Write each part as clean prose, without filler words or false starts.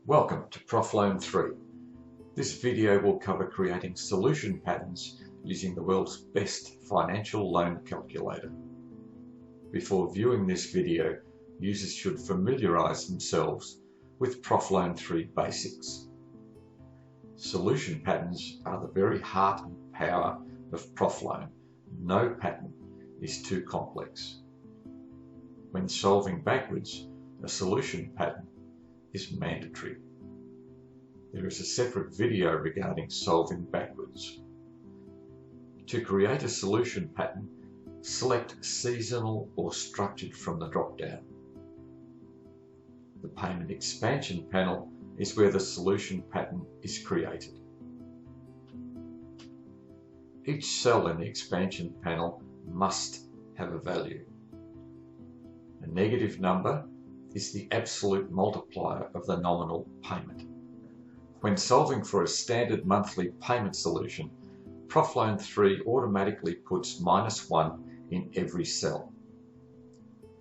Welcome to Profloan 3. This video will cover creating solution patterns using the world's best financial loan calculator. Before viewing this video, users should familiarize themselves with Profloan 3 basics. Solution patterns are the very heart and power of Profloan. No pattern is too complex. When solving backwards, a solution pattern is mandatory. There is a separate video regarding solving backwards. To create a solution pattern, select seasonal or structured from the drop-down. The payment expansion panel is where the solution pattern is created. Each cell in the expansion panel must have a value. A negative number is the absolute multiplier of the nominal payment. When solving for a standard monthly payment solution, Profloan 3 automatically puts -1 in every cell.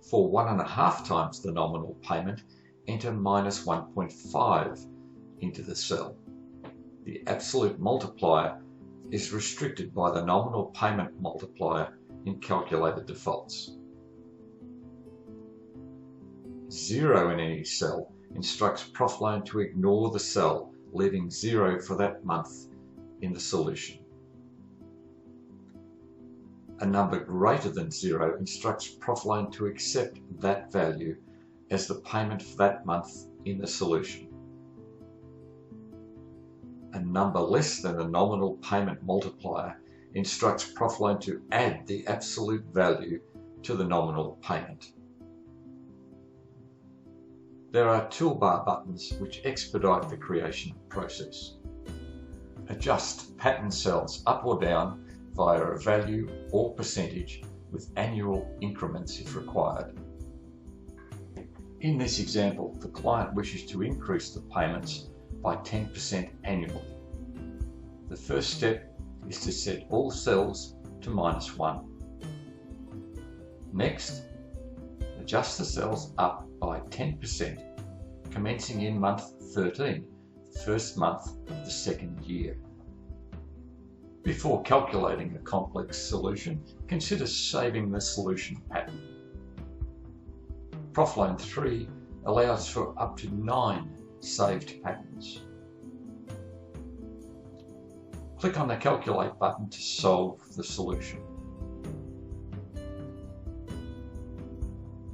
For 1.5 times the nominal payment, enter -1.5 into the cell. The absolute multiplier is restricted by the nominal payment multiplier in calculator defaults. 0 in any cell instructs Profloan to ignore the cell, leaving 0 for that month in the solution. A number greater than 0 instructs Profloan to accept that value as the payment for that month in the solution. A number less than the nominal payment multiplier instructs Profloan to add the absolute value to the nominal payment. There are toolbar buttons which expedite the creation process. Adjust pattern cells up or down via a value or percentage with annual increments if required. In this example, the client wishes to increase the payments by 10% annually. The first step is to set all cells to -1. Next, adjust the cells up by 10%, commencing in month 13, the first month of the second year. Before calculating a complex solution, consider saving the solution pattern. Profloan 3 allows for up to 9 saved patterns. Click on the Calculate button to solve the solution.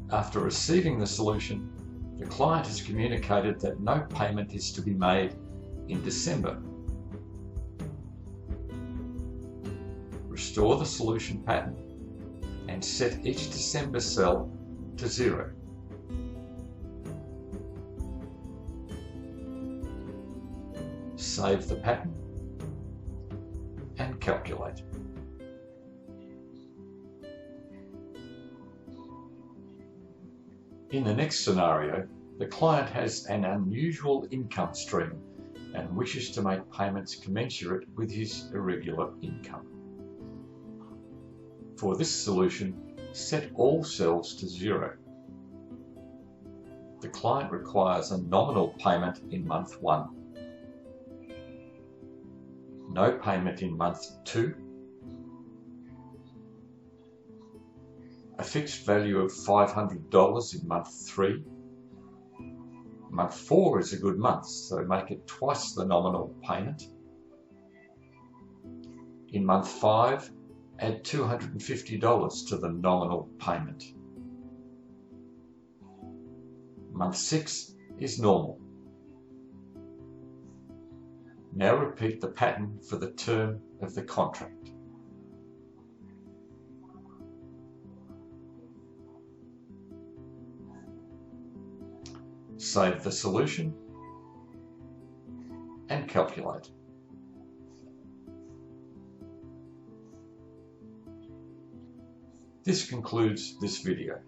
After receiving the solution, the client has communicated that no payment is to be made in December. Restore the solution pattern and set each December cell to 0. Save the pattern and calculate. In the next scenario, the client has an unusual income stream and wishes to make payments commensurate with his irregular income. For this solution, set all cells to 0. The client requires a nominal payment in month 1, no payment in month 2, a fixed value of $500 in month 3. Month 4 is a good month, so make it twice the nominal payment. In month 5, add $250 to the nominal payment. Month 6 is normal. Now repeat the pattern for the term of the contract. Save the solution and calculate. This concludes this video.